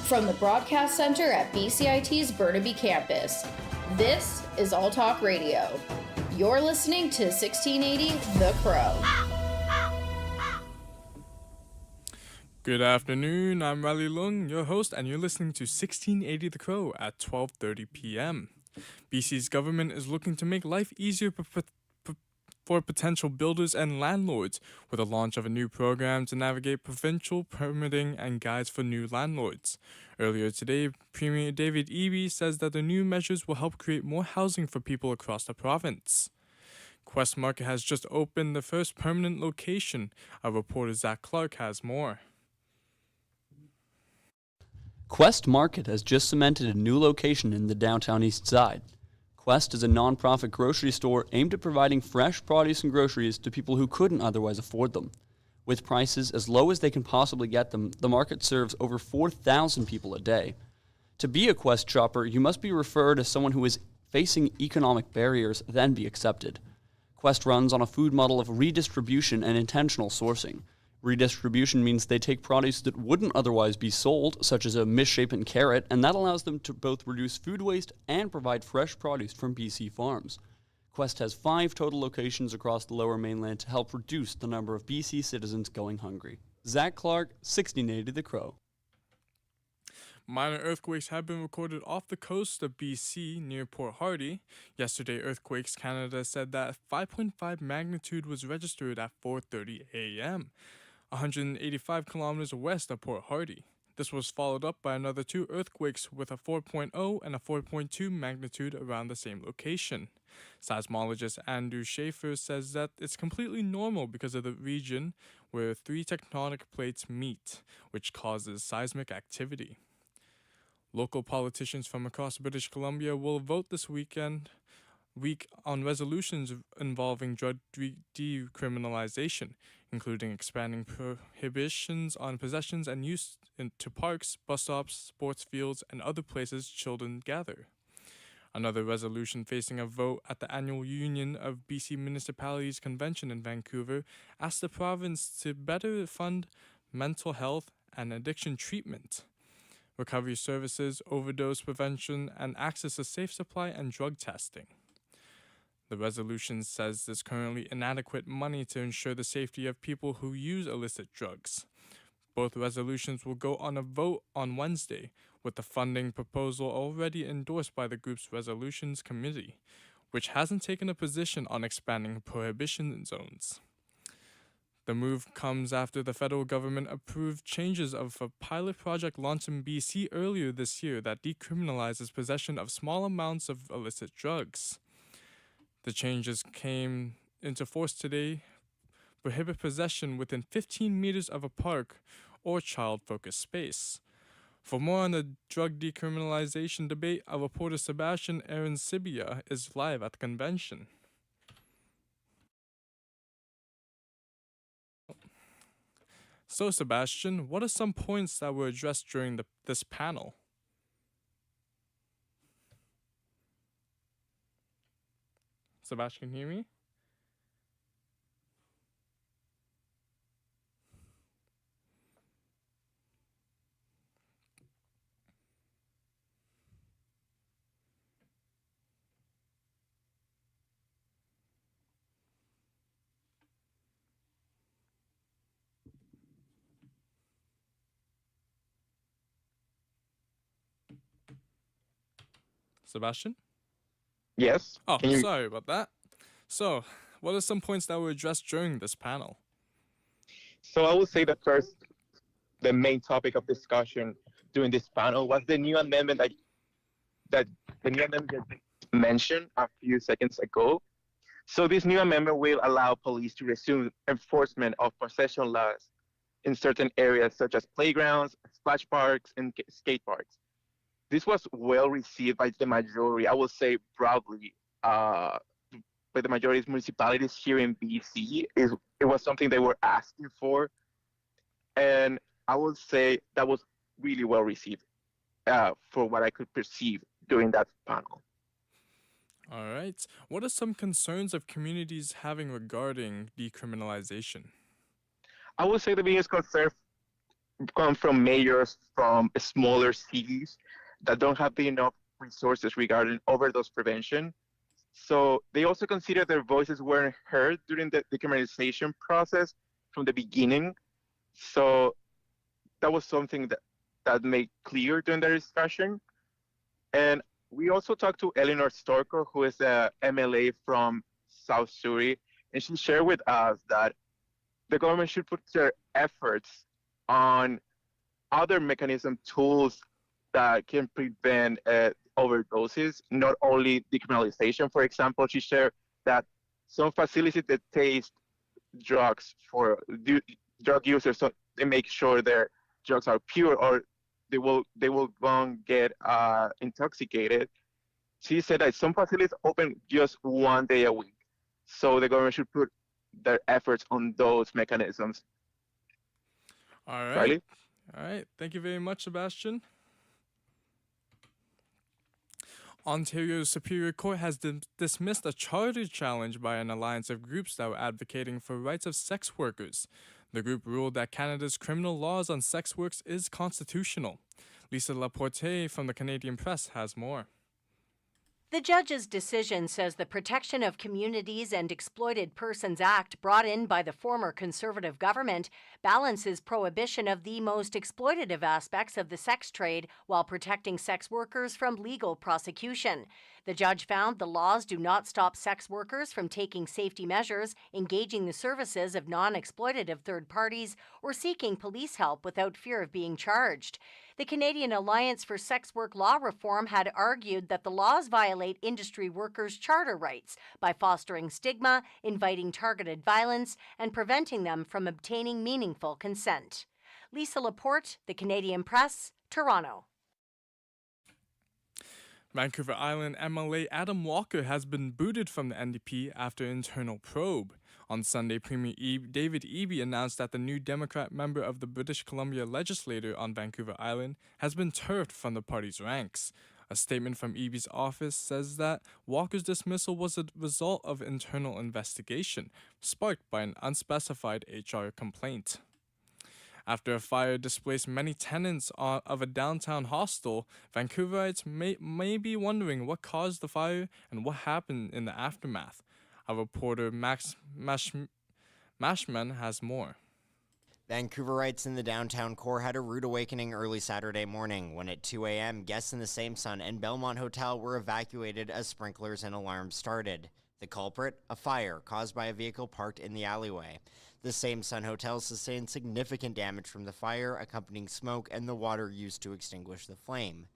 From the Broadcast Center at BCIT's Burnaby Campus, this is All Talk Radio. You're listening to 1680 The Crow. Good afternoon, I'm Riley Lung, your host, and you're listening to 1680 The Crow at 12:30 p.m. BC's government is looking to make life easier for potential builders and landlords with the launch of a new program to navigate provincial permitting and guides for new landlords. Earlier today, Premier David Eby says that the new measures will help create more housing for people across the province. Quest Market has just opened the first permanent location. Our reporter Zach Clark has more. Quest Market has just cemented a new location in the downtown east side. Quest is a non-profit grocery store aimed at providing fresh produce and groceries to people who couldn't otherwise afford them. With prices as low as they can possibly get them, the market serves over 4,000 people a day. To be a Quest shopper, you must be referred as someone who is facing economic barriers, then be accepted. Quest runs on a food model of redistribution and intentional sourcing. Redistribution means they take produce that wouldn't otherwise be sold, such as a misshapen carrot, and that allows them to both reduce food waste and provide fresh produce from BC farms. Quest has 5 total locations across the Lower Mainland to help reduce the number of BC citizens going hungry. Zach Clark, 1680 The Crow. Minor earthquakes have been recorded off the coast of BC near Port Hardy. Yesterday, Earthquakes Canada said that 5.5 magnitude was registered at 4:30 a.m., 185 kilometers west of Port Hardy. This was followed up by another 2 earthquakes with a 4.0 and a 4.2 magnitude around the same location. Seismologist Andrew Schaefer says that it's completely normal because of the region where 3 tectonic plates meet, which causes seismic activity. Local politicians from across British Columbia will vote this week on resolutions involving drug decriminalization, including expanding prohibitions on possessions and use into parks, bus stops, sports fields, and other places children gather. Another resolution facing a vote at the annual Union of BC Municipalities Convention in Vancouver asks the province to better fund mental health and addiction treatment, recovery services, overdose prevention, and access to safe supply and drug testing. The resolution says there's currently inadequate money to ensure the safety of people who use illicit drugs. Both resolutions will go on a vote on Wednesday, with the funding proposal already endorsed by the group's resolutions committee, which hasn't taken a position on expanding prohibition zones. The move comes after the federal government approved changes of a pilot project launched in BC earlier this year that decriminalizes possession of small amounts of illicit drugs. The changes came into force today, prohibit possession within 15 meters of a park or child-focused space. For more on the drug decriminalization debate, our reporter Sebastian Arancibia is live at the convention. So Sebastian, what are some points that were addressed during this panel? Sebastian, can you hear me? Sebastian? Yes. Oh, Can you? sorry about that. So, what are some points that were addressed during this panel? So I would say that first, the main topic of discussion during this panel was the new amendment that the new amendment that mentioned a few seconds ago. So this new amendment will allow police to resume enforcement of possession laws in certain areas such as playgrounds, splash parks, and skate parks. This was well received by the majority, I would say broadly, by the majority of municipalities here in BC. It was something they were asking for, and I would say that was really well received for what I could perceive during that panel. All right. What are some concerns of communities having regarding decriminalization? I would say the biggest concern come from mayors from smaller cities that don't have enough resources regarding overdose prevention. So they also consider their voices weren't heard during the decriminalization process from the beginning. So that was something that made clear during the discussion. And we also talked to Eleanor Storko, who is the MLA from South Surrey, and she shared with us that the government should put their efforts on other mechanism tools that can prevent overdoses, not only decriminalization. For example, she shared that some facilities that taste drugs for drug users, so they make sure their drugs are pure, or they will go and get intoxicated. She said that some facilities open just 1 day a week, so the government should put their efforts on those mechanisms. All right. Riley? All right. Thank you very much, Sebastian. Ontario's Superior Court has dismissed a charter challenge by an alliance of groups that were advocating for rights of sex workers. The group ruled that Canada's criminal laws on sex work is constitutional. Lisa Laporte from the Canadian Press has more. The judge's decision says the Protection of Communities and Exploited Persons Act, brought in by the former Conservative government, balances prohibition of the most exploitative aspects of the sex trade while protecting sex workers from legal prosecution. The judge found the laws do not stop sex workers from taking safety measures, engaging the services of non-exploitative third parties, or seeking police help without fear of being charged. The Canadian Alliance for Sex Work Law Reform had argued that the laws violate industry workers' charter rights by fostering stigma, inviting targeted violence, and preventing them from obtaining meaningful consent. Lisa Laporte, The Canadian Press, Toronto. Vancouver Island MLA Adam Walker has been booted from the NDP after internal probe. On Sunday, Premier David Eby announced that the new Democrat member of the British Columbia legislature on Vancouver Island has been turfed from the party's ranks. A statement from Eby's office says that Walker's dismissal was a result of internal investigation, sparked by an unspecified HR complaint. After a fire displaced many tenants of a downtown hostel, Vancouverites may be wondering what caused the fire and what happened in the aftermath. Our reporter Max Mashman has more. Vancouverites in the downtown core had a rude awakening early Saturday morning when at 2 a.m. guests in the Same Sun and Belmont Hotel were evacuated as sprinklers and alarms started. The culprit? A fire caused by a vehicle parked in the alleyway. The Same Sun Hotel sustained significant damage from the fire, accompanying smoke and the water used to extinguish the flame.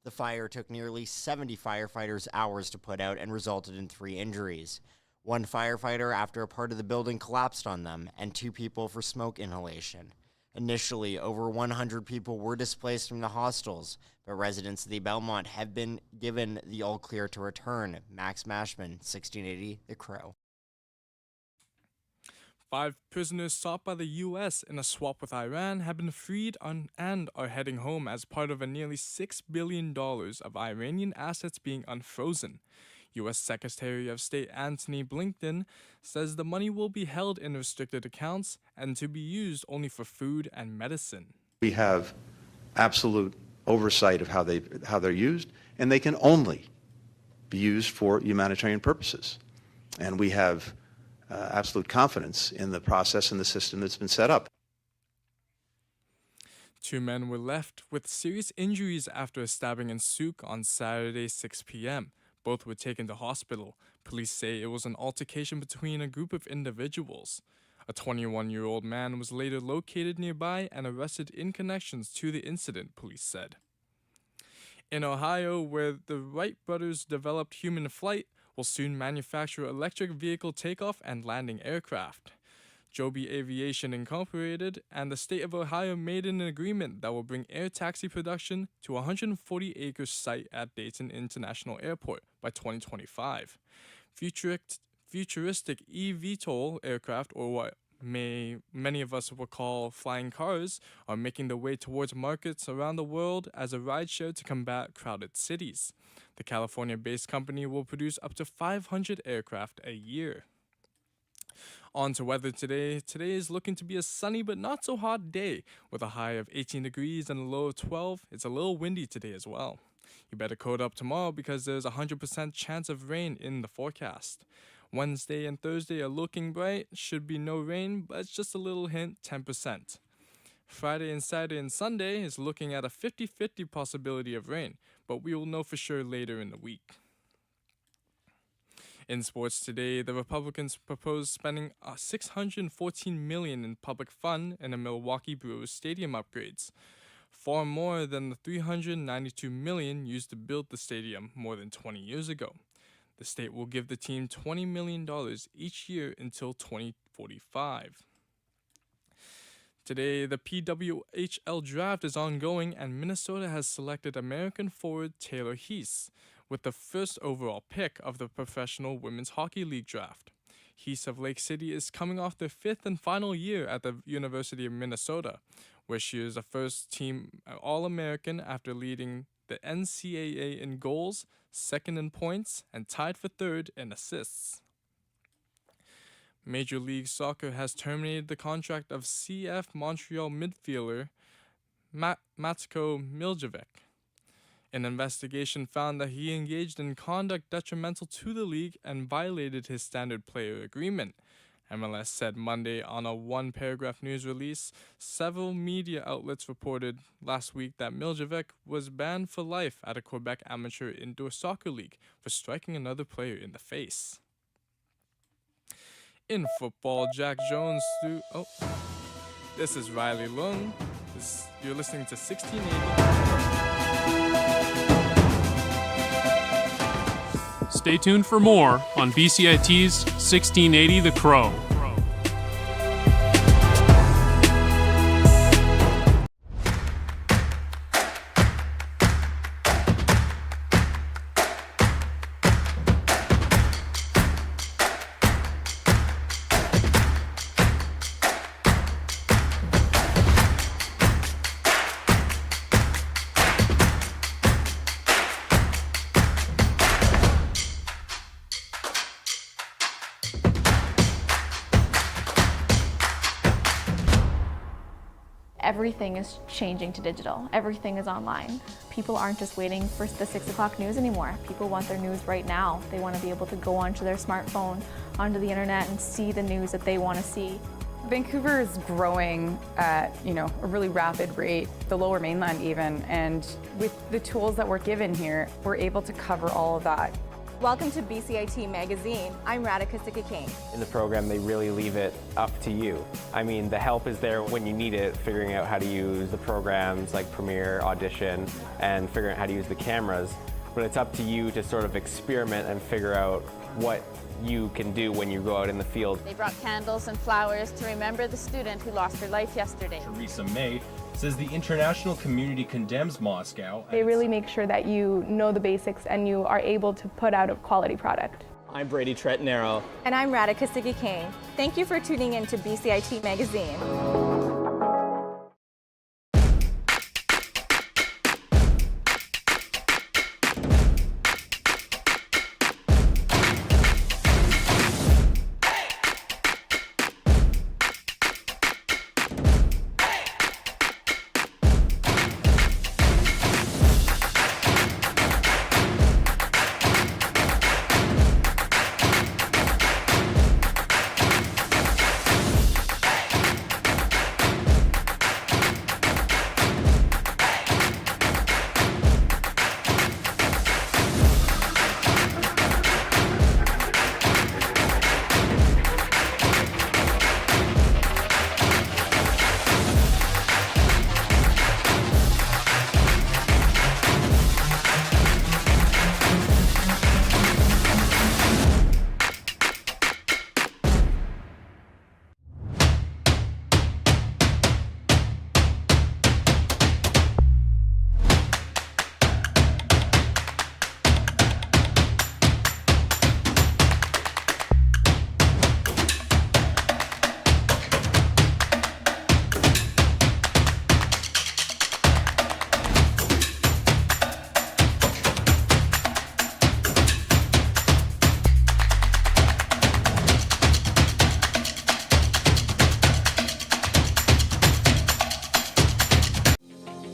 The fire took nearly 70 firefighters hours to put out and resulted in 3 injuries. 1 firefighter after a part of the building collapsed on them, and 2 people for smoke inhalation. Initially, over 100 people were displaced from the hostels, but residents of the Belmont have been given the all-clear to return. Max Mashman, 1680, The Crow. 5 prisoners sought by the U.S. in a swap with Iran have been freed and are heading home as part of a nearly $6 billion of Iranian assets being unfrozen. U.S. Secretary of State Antony Blinken says the money will be held in restricted accounts and to be used only for food and medicine. We have absolute oversight of how they're used, and they can only be used for humanitarian purposes. And we have absolute confidence in the process and the system that's been set up. 2 men were left with serious injuries after a stabbing in Souk on Saturday, 6 p.m. Both were taken to hospital. Police say it was an altercation between a group of individuals. A 21-year-old man was later located nearby and arrested in connections to the incident, police said. In Ohio, where the Wright brothers developed human flight, will soon manufacture electric vehicle takeoff and landing aircraft. Joby Aviation Incorporated and the state of Ohio made an agreement that will bring air taxi production to a 140-acre site at Dayton International Airport by 2025. Futuristic eVTOL aircraft, or what many of us will call flying cars, are making their way towards markets around the world as a rideshare to combat crowded cities. The California-based company will produce up to 500 aircraft a year. On to weather today. Today is looking to be a sunny but not so hot day with a high of 18 degrees and a low of 12. It's a little windy today as well. You better coat up tomorrow because there's a 100% chance of rain in the forecast. Wednesday and Thursday are looking bright. Should be no rain, but it's just a little hint, 10%. Friday and Saturday and Sunday is looking at a 50-50 possibility of rain, but we will know for sure later in the week. In sports today, the Republicans propose spending $614 million in public fund in the Milwaukee Brewers stadium upgrades, far more than the $392 million used to build the stadium more than 20 years ago. The state will give the team $20 million each year until 2045. Today, the PWHL draft is ongoing, and Minnesota has selected American forward Taylor Heese with the first overall pick of the Professional Women's Hockey League draft. Heese of Lake City is coming off their fifth and final year at the University of Minnesota, where she is a first-team All-American after leading the NCAA in goals, second in points, and tied for third in assists. Major League Soccer has terminated the contract of CF Montreal midfielder Matko Miljevic. An investigation found that he engaged in conduct detrimental to the league and violated his standard player agreement, MLS said Monday on a one-paragraph news release. Several media outlets reported last week that Miljevic was banned for life at a Quebec amateur indoor soccer league for striking another player in the face. In football, Jack Jones threw... This is Riley Lung. You're listening to 1680. Stay tuned for more on BCIT's 1680 The Crow. Everything is changing to digital. Everything is online. People aren't just waiting for the 6 o'clock news anymore. People want their news right now. They want to be able to go onto their smartphone, onto the internet, and see the news that they want to see. Vancouver is growing at, a really rapid rate, the Lower Mainland even, and with the tools that we're given here, we're able to cover all of that. Welcome to BCIT Magazine. I'm Radhika Sikakane. In the program, they really leave it up to you. I mean, the help is there when you need it, figuring out how to use the programs like Premiere, Audition, and figuring out how to use the cameras. But it's up to you to sort of experiment and figure out what you can do when you go out in the field. They brought candles and flowers to remember the student who lost her life yesterday. Theresa May says the international community condemns Moscow. They really make sure that you know the basics and you are able to put out a quality product. I'm Brady Tretnero. And I'm Radhika Sikakane. Thank you for tuning in to BCIT Magazine.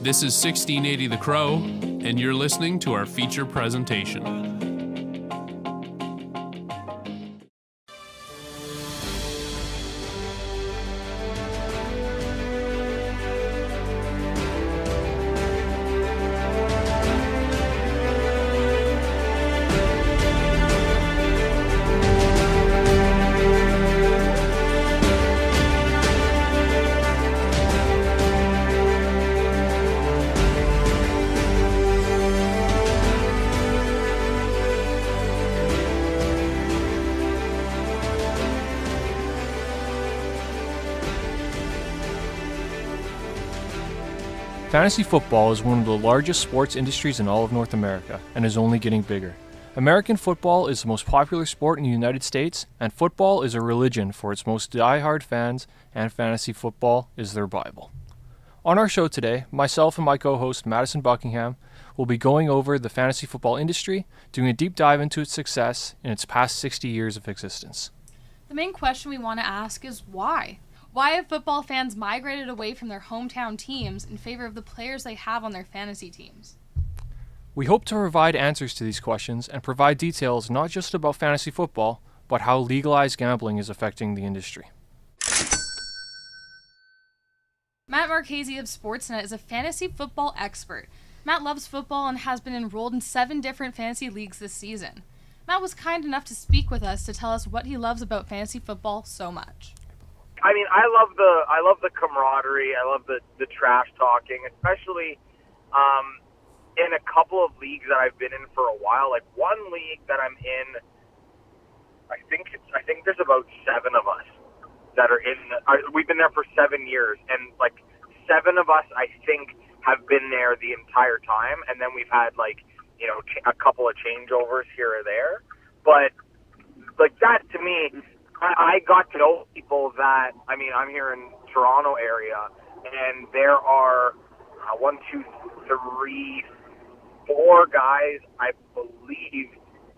This is 1680 The Crow, and you're listening to our feature presentation. Fantasy football is one of the largest sports industries in all of North America and is only getting bigger. American football is the most popular sport in the United States, and football is a religion for its most die-hard fans, and fantasy football is their Bible. On our show today, myself and my co-host Madison Buckingham will be going over the fantasy football industry, doing a deep dive into its success in its past 60 years of existence. The main question we want to ask is why? Why have football fans migrated away from their hometown teams in favor of the players they have on their fantasy teams? We hope to provide answers to these questions and provide details not just about fantasy football, but how legalized gambling is affecting the industry. Matt Marchese of Sportsnet is a fantasy football expert. Matt loves football and has been enrolled in 7 different fantasy leagues this season. Matt was kind enough to speak with us to tell us what he loves about fantasy football so much. I mean, I love the camaraderie. I love the trash talking, especially in a couple of leagues that I've been in for a while. Like one league that I'm in, I think there's about 7 of us that are in. We've been there for 7 years, and like 7 of us, I think, have been there the entire time. And then we've had a couple of changeovers here or there. But like that to me, I got to know people that, I mean, I'm here in Toronto area, and there are 1, 2, 3, 4 guys, I believe,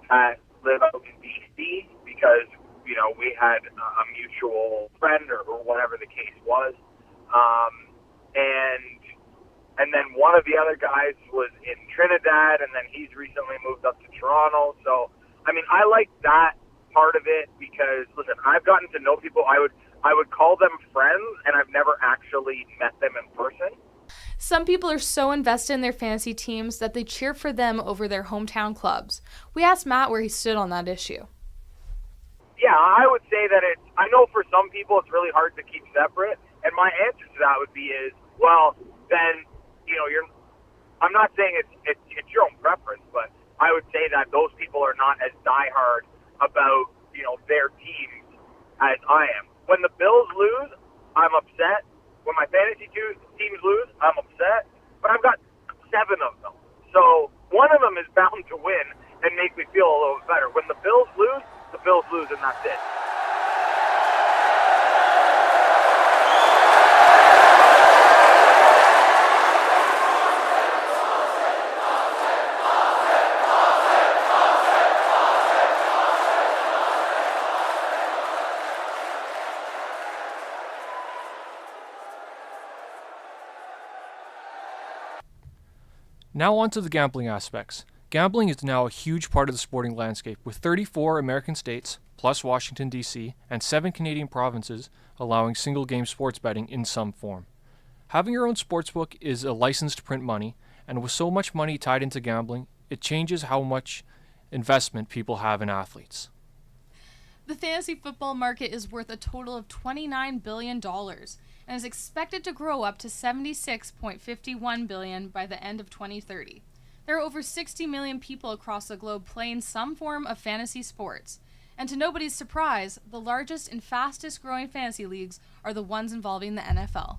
that live out in BC because, we had a mutual friend or whatever the case was. And then one of the other guys was in Trinidad, and then he's recently moved up to Toronto. So, I mean, I like that part of it because, listen, I've gotten to know people. I would call them friends, and I've never actually met them in person. Some people are so invested in their fantasy teams that they cheer for them over their hometown clubs. We asked Matt where he stood on that issue. Yeah, I would say that I know for some people it's really hard to keep separate, and my answer to that would be well, then, I'm not saying it's your own preference, but I would say that those people are not as diehard about, their teams as I am. When the Bills lose, I'm upset. When my fantasy teams lose, I'm upset. But I've got 7 of them. So one of them is bound to win and make me feel a little better. When the Bills lose, and that's it. Now on to the gambling aspects. Gambling is now a huge part of the sporting landscape, with 34 American states, plus Washington, D.C., and 7 Canadian provinces allowing single-game sports betting in some form. Having your own sportsbook is a license to print money, and with so much money tied into gambling, it changes how much investment people have in athletes. The fantasy football market is worth a total of $29 billion and is expected to grow up to $76.51 billion by the end of 2030. There are over 60 million people across the globe playing some form of fantasy sports. And to nobody's surprise, the largest and fastest growing fantasy leagues are the ones involving the NFL.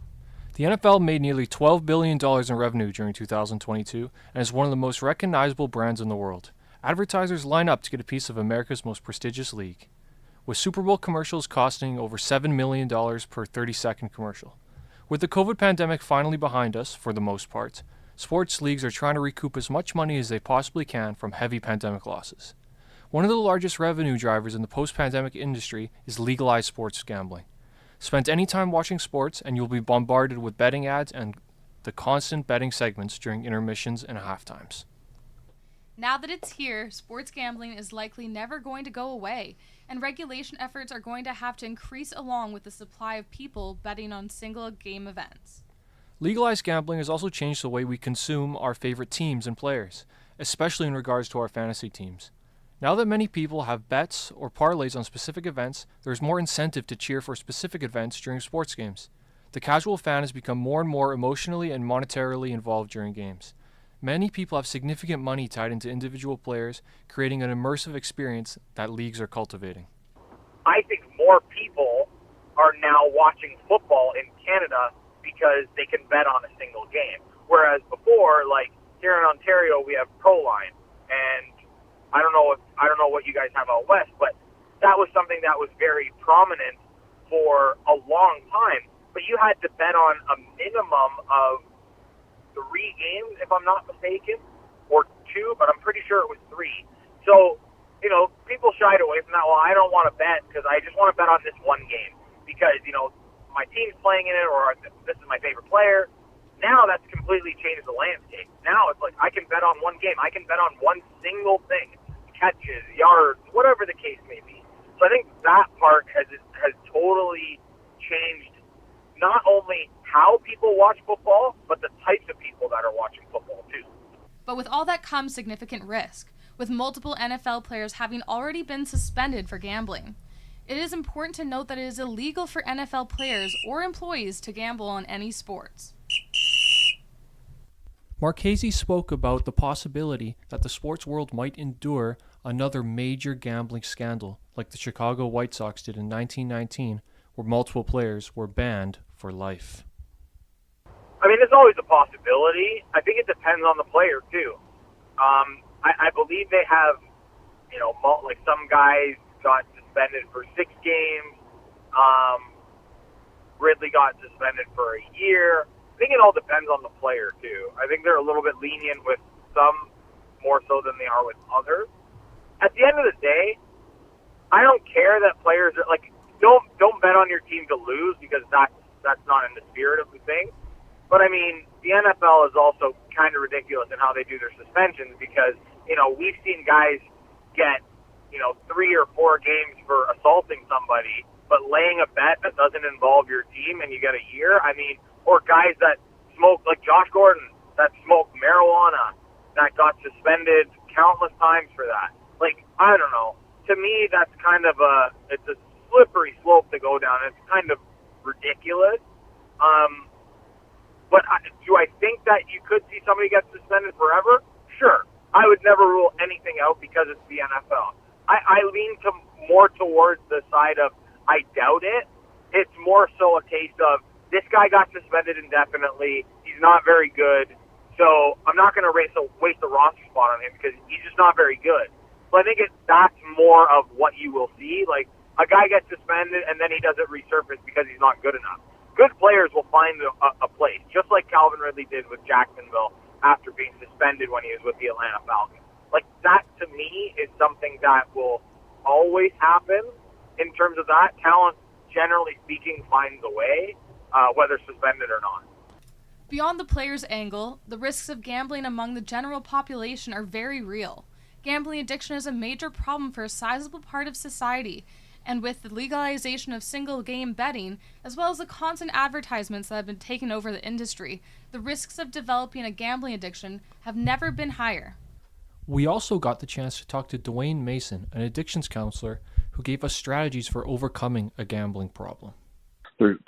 The NFL made nearly $12 billion in revenue during 2022 and is one of the most recognizable brands in the world. Advertisers line up to get a piece of America's most prestigious league, with Super Bowl commercials costing over $7 million per 30-second commercial. With the COVID pandemic finally behind us, for the most part, sports leagues are trying to recoup as much money as they possibly can from heavy pandemic losses. One of the largest revenue drivers in the post-pandemic industry is legalized sports gambling. Spend any time watching sports and you'll be bombarded with betting ads and the constant betting segments during intermissions and halftimes. Now that it's here, sports gambling is likely never going to go away, and regulation efforts are going to have to increase along with the supply of people betting on single game events. Legalized gambling has also changed the way we consume our favorite teams and players, especially in regards to our fantasy teams. Now that many people have bets or parlays on specific events, there is more incentive to cheer for specific events during sports games. The casual fan has become more and more emotionally and monetarily involved during games. Many people have significant money tied into individual players, creating an immersive experience that leagues are cultivating. I think more people are now watching football in Canada because they can bet on a single game. Whereas before, like here in Ontario, we have Proline, and I don't know what you guys have out west, but that was something that was very prominent for a long time. But you had to bet on a minimum of 3 games, if I'm not mistaken, or 2, but I'm pretty sure it was 3. So, people shied away from that. Well, I don't want to bet because I just want to bet on this one game because, my team's playing in it or this is my favorite player. Now that's completely changed the landscape. Now it's like I can bet on one game. I can bet on one single thing, catches, yards, whatever the case may be. So I think that part has totally changed not only how people watch football, but the types of people that are watching football too. But with all that comes significant risk, with multiple NFL players having already been suspended for gambling. It is important to note that it is illegal for NFL players or employees to gamble on any sports. Marchese spoke about the possibility that the sports world might endure another major gambling scandal like the Chicago White Sox did in 1919, where multiple players were banned for life. I mean, there's always a possibility. I think it depends on the player, too. I believe they have, like some guys got suspended for 6 games. Ridley got suspended for a year. I think it all depends on the player, too. I think they're a little bit lenient with some more so than they are with others. At the end of the day, I don't care that players are, like, don't bet on your team to lose because that's not in the spirit of the thing. But, I mean, the NFL is also kind of ridiculous in how they do their suspensions because, we've seen guys get, 3 or 4 games for assaulting somebody, but laying a bet that doesn't involve your team and you get a year. I mean, or guys that smoke, like Josh Gordon, that smoked marijuana, that got suspended countless times for that. Like, I don't know. To me, that's kind of it's a slippery slope to go down. It's kind of ridiculous. But do I think that you could see somebody get suspended forever? Sure. I would never rule anything out because it's the NFL. I lean more towards the side of I doubt it. It's more so a case of this guy got suspended indefinitely. He's not very good. So I'm not going to waste a roster spot on him because he's just not very good. So I think that's more of what you will see. Like, a guy gets suspended and then he doesn't resurface because he's not good enough. Good players will find a place, just like Calvin Ridley did with Jacksonville after being suspended when he was with the Atlanta Falcons. Like, that, to me, is something that will always happen in terms of that. Talent, generally speaking, finds a way, whether suspended or not. Beyond the player's angle, the risks of gambling among the general population are very real. Gambling addiction is a major problem for a sizable part of society, and with the legalization of single-game betting, as well as the constant advertisements that have been taking over the industry, the risks of developing a gambling addiction have never been higher. We also got the chance to talk to Dwayne Mason, an addictions counselor, who gave us strategies for overcoming a gambling problem. There's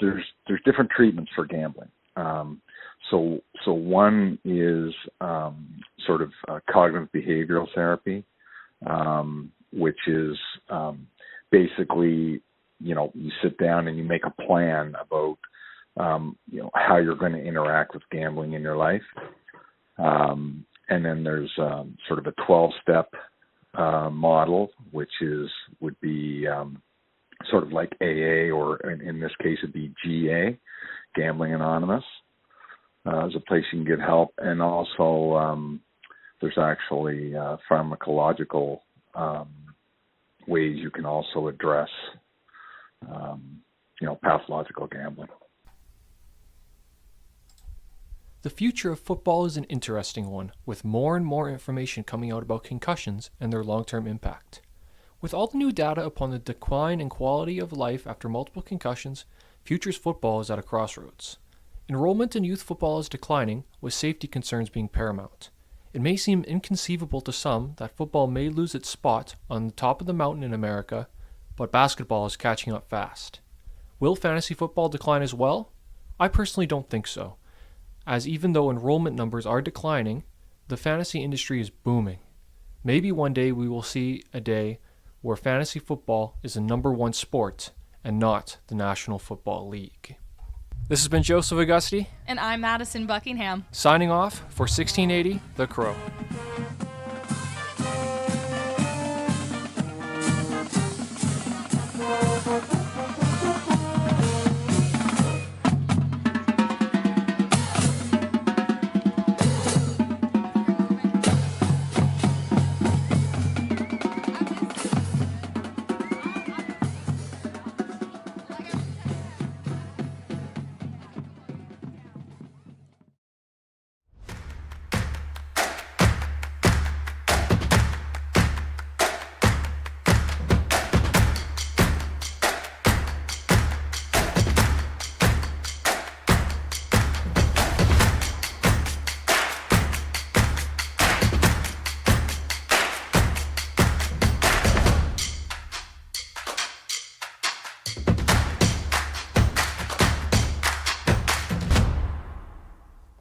different treatments for gambling. So one is sort of cognitive behavioral therapy, which is basically, you sit down and you make a plan about, how you're going to interact with gambling in your life. And then there's sort of a 12-step model, which would be sort of like AA, or in this case it'd be GA, Gambling Anonymous, as a place you can get help. And also there's actually pharmacological ways you can also address, pathological gambling. The future of football is an interesting one, with more and more information coming out about concussions and their long-term impact. With all the new data upon the decline in quality of life after multiple concussions, futures football is at a crossroads. Enrollment in youth football is declining, with safety concerns being paramount. It may seem inconceivable to some that football may lose its spot on the top of the mountain in America, but basketball is catching up fast. Will fantasy football decline as well? I personally don't think so, as even though enrollment numbers are declining, the fantasy industry is booming. Maybe one day we will see a day where fantasy football is the #1 sport and not the National Football League. This has been Joseph Augusti. And I'm Madison Buckingham. Signing off for 1680 The Crow.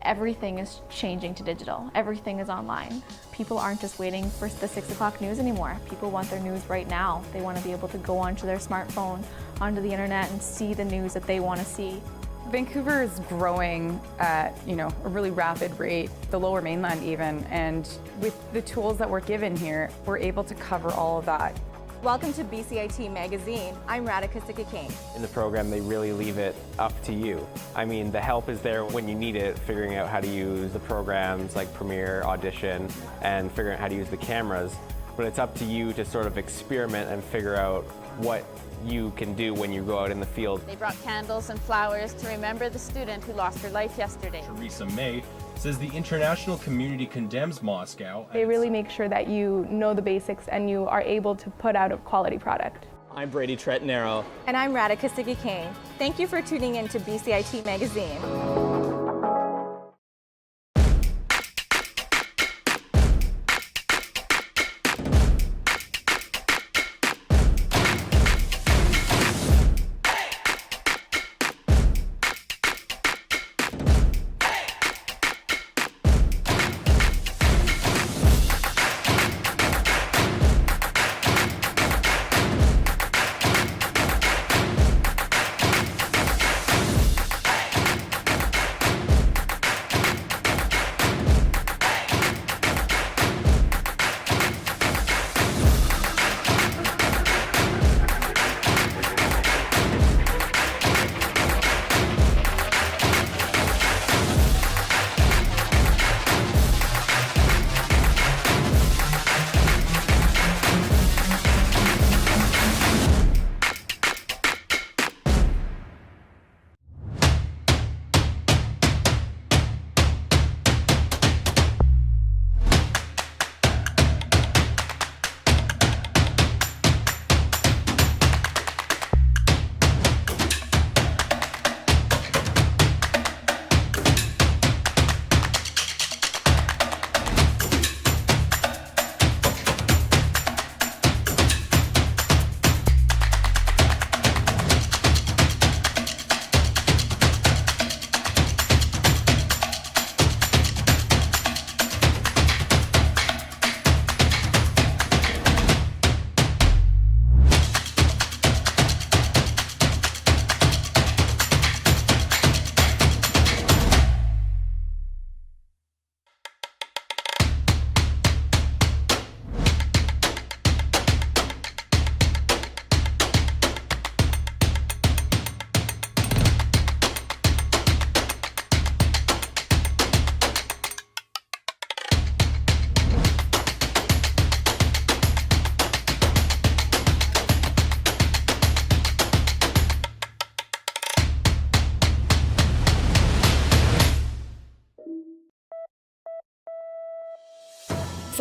Everything is changing to digital. Everything is online. People aren't just waiting for the 6 o'clock news anymore. People want their news right now. They want to be able to go onto their smartphone, onto the internet, and see the news that they want to see. Vancouver is growing at a really rapid rate, the Lower Mainland even, and with the tools that we're given here, we're able to cover all of that. Welcome to BCIT Magazine. I'm Radhika Sikakane. In the program, they really leave it up to you. I mean, the help is there when you need it, figuring out how to use the programs like Premiere, Audition, and figuring out how to use the cameras. But it's up to you to sort of experiment and figure out what you can do when you go out in the field. They brought candles and flowers to remember the student who lost her life yesterday. Theresa May says the international community condemns Moscow. They really make sure that you know the basics and you are able to put out a quality product. I'm Brady Tretnero. And I'm Radhika Sikakane. Thank you for tuning in to BCIT Magazine.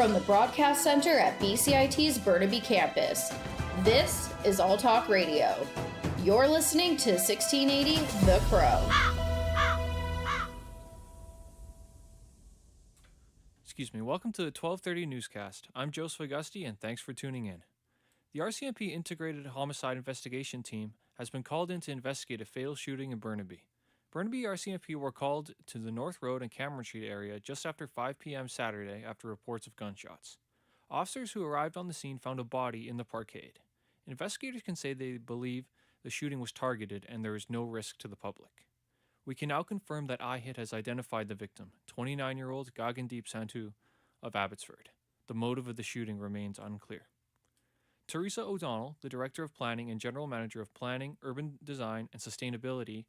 from the Broadcast Center at BCIT's Burnaby Campus. This is All Talk Radio. You're listening to 1680 The Crow. Excuse me, welcome to the 1230 newscast. I'm Joseph Augusti, and thanks for tuning in. The RCMP Integrated Homicide Investigation Team has been called in to investigate a fatal shooting in Burnaby. Burnaby RCMP were called to the North Road and Cameron Street area just after 5 p.m. Saturday after reports of gunshots. Officers who arrived on the scene found a body in the parkade. Investigators can say they believe the shooting was targeted and there is no risk to the public. We can now confirm that IHIT has identified the victim, 29-year-old Gagandeep Sandhu of Abbotsford. The motive of the shooting remains unclear. Teresa O'Donnell, the Director of Planning and General Manager of Planning, Urban Design and Sustainability,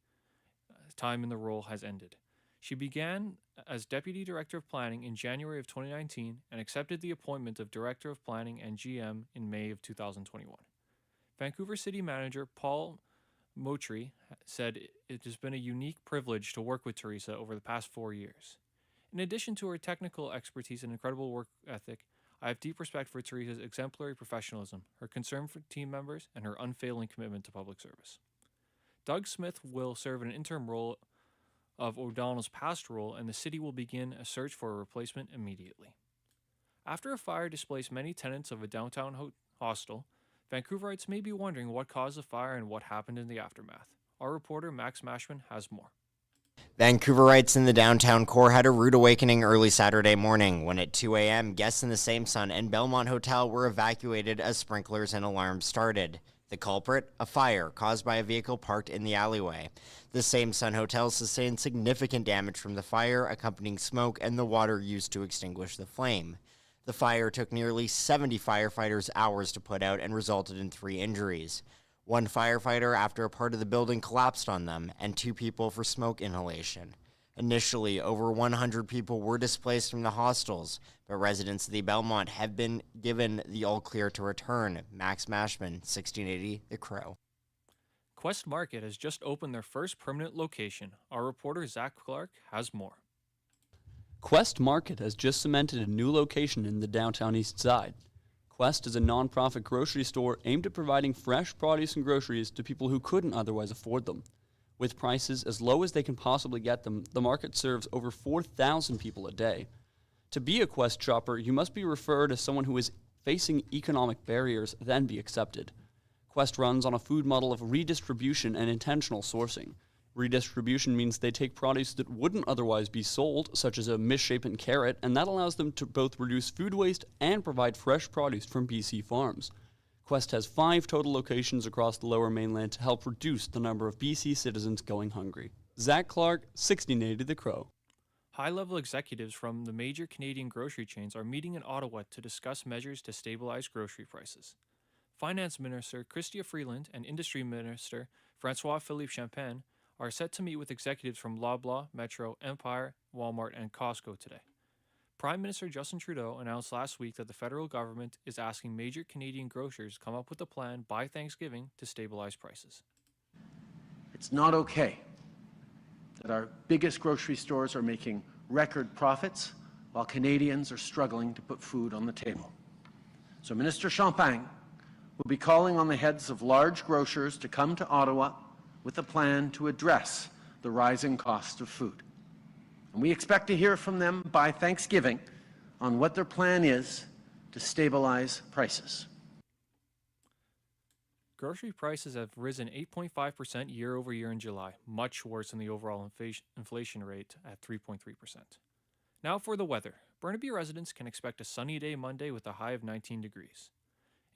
time in the role has ended. She began as Deputy Director of Planning in January of 2019 and accepted the appointment of Director of Planning and GM in May of 2021. Vancouver City Manager Paul Motry said it has been a unique privilege to work with Teresa over the past 4 years. In addition to her technical expertise and incredible work ethic, I have deep respect for Teresa's exemplary professionalism, her concern for team members, and her unfailing commitment to public service. Doug Smith will serve an interim role of O'Donnell's past role, and the city will begin a search for a replacement immediately. After a fire displaced many tenants of a downtown hostel, Vancouverites may be wondering what caused the fire and what happened in the aftermath. Our reporter Max Mashman has more. Vancouverites in the downtown core had a rude awakening early Saturday morning when at 2 a.m. guests in the Same Sun and Belmont Hotel were evacuated as sprinklers and alarms started. The culprit, a fire caused by a vehicle parked in the alleyway. The Same Sun Hotel sustained significant damage from the fire, accompanying smoke and the water used to extinguish the flame. The fire took nearly 70 firefighters hours to put out and resulted in 3 injuries. 1 firefighter after a part of the building collapsed on them, and 2 people for smoke inhalation. Initially, over 100 people were displaced from the hostels, but residents of the Belmont have been given the all-clear to return. Max Mashman, 1680 The Crow. Quest Market has just opened their first permanent location. Our reporter Zach Clark has more. Quest Market has just cemented a new location in the downtown east side. Quest is a non-profit grocery store aimed at providing fresh produce and groceries to people who couldn't otherwise afford them. With prices as low as they can possibly get them, the market serves over 4,000 people a day. To be a Quest shopper, you must be referred as someone who is facing economic barriers, then be accepted. Quest runs on a food model of redistribution and intentional sourcing. Redistribution means they take produce that wouldn't otherwise be sold, such as a misshapen carrot, and that allows them to both reduce food waste and provide fresh produce from BC farms. Quest has 5 total locations across the Lower Mainland to help reduce the number of BC citizens going hungry. Zach Clark, 1680 The Crow. High-level executives from the major Canadian grocery chains are meeting in Ottawa to discuss measures to stabilize grocery prices. Finance Minister Chrystia Freeland and Industry Minister François-Philippe Champagne are set to meet with executives from Loblaw, Metro, Empire, Walmart, and Costco today. Prime Minister Justin Trudeau announced last week that the federal government is asking major Canadian grocers to come up with a plan by Thanksgiving to stabilize prices. It's not okay that our biggest grocery stores are making record profits while Canadians are struggling to put food on the table. So Minister Champagne will be calling on the heads of large grocers to come to Ottawa with a plan to address the rising cost of food. And we expect to hear from them by Thanksgiving on what their plan is to stabilize prices. Grocery prices have risen 8.5% year over year in July, much worse than the overall inflation rate at 3.3%. Now for the weather. Burnaby residents can expect a sunny day Monday with a high of 19 degrees.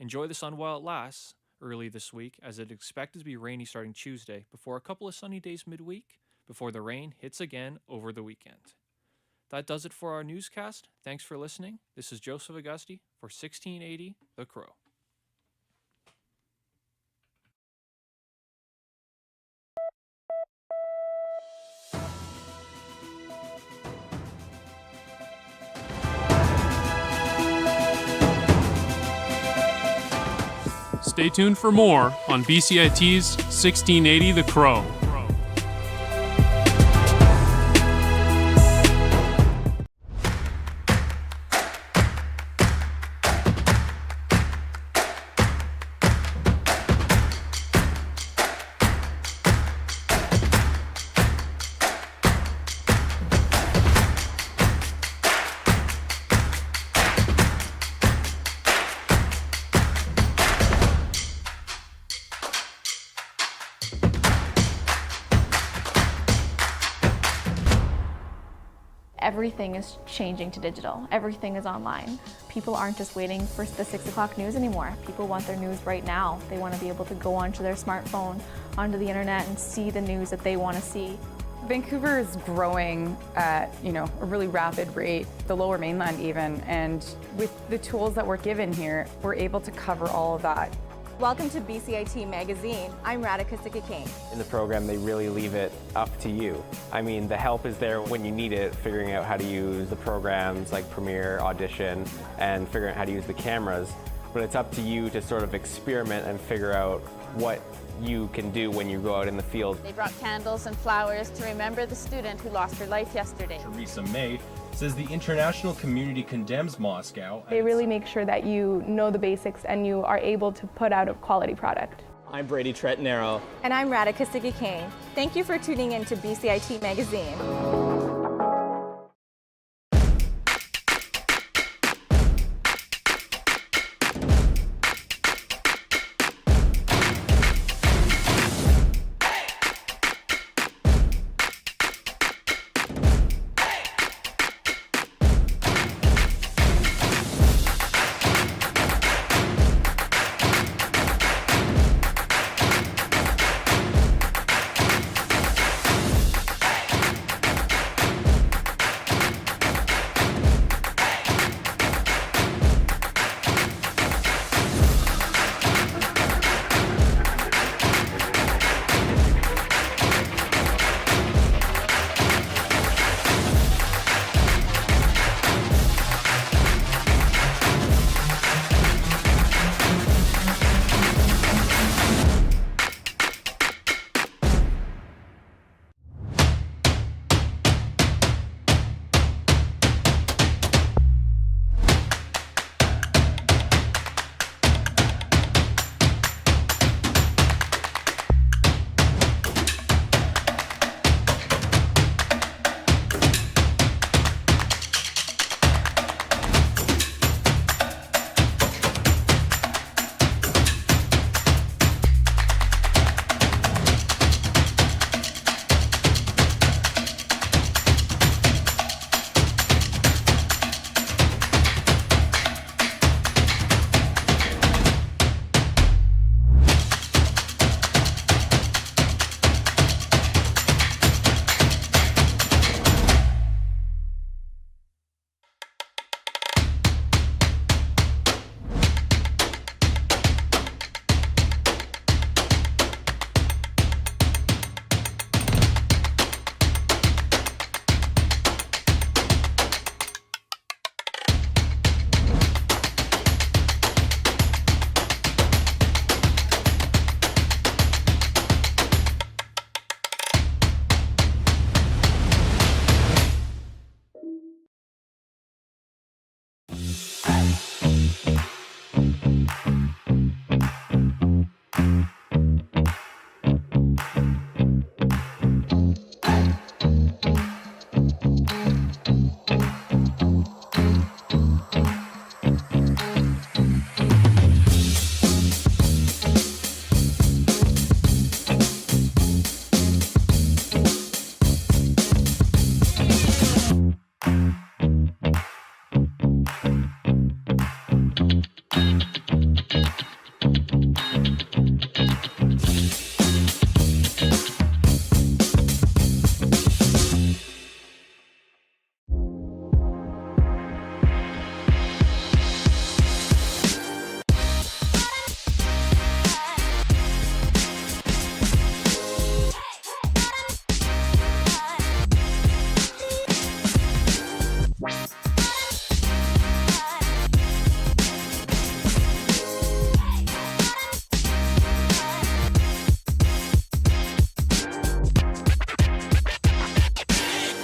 Enjoy the sun while it lasts early this week, as it is expected to be rainy starting Tuesday, before a couple of sunny days midweek, before the rain hits again over the weekend. That does it for our newscast. Thanks for listening. This is Joseph Augusti for 1680 The Crow. Stay tuned for more on BCIT's 1680 The Crow. everything is changing to digital. Everything is online. People aren't just waiting for the 6 o'clock news anymore. People want their news right now. They want to be able to go onto their smartphone, onto the internet, and see the news that they want to see. Vancouver is growing at, a really rapid rate, the Lower Mainland even, and with the tools that we're given here, we're able to cover all of that. Welcome to BCIT Magazine. I'm Radhika Sikakane. In the program, they really leave it up to you. I mean, the help is there when you need it, figuring out how to use the programs like Premiere, Audition, and figuring out how to use the cameras. But it's up to you to sort of experiment and figure out what you can do when you go out in the field. They brought candles and flowers to remember the student who lost her life yesterday. Theresa May says the international community condemns Moscow. They really make sure that you know the basics and you are able to put out a quality product. I'm Brady Tretanero. And I'm Radhika Sikakane. Thank you for tuning in to BCIT Magazine.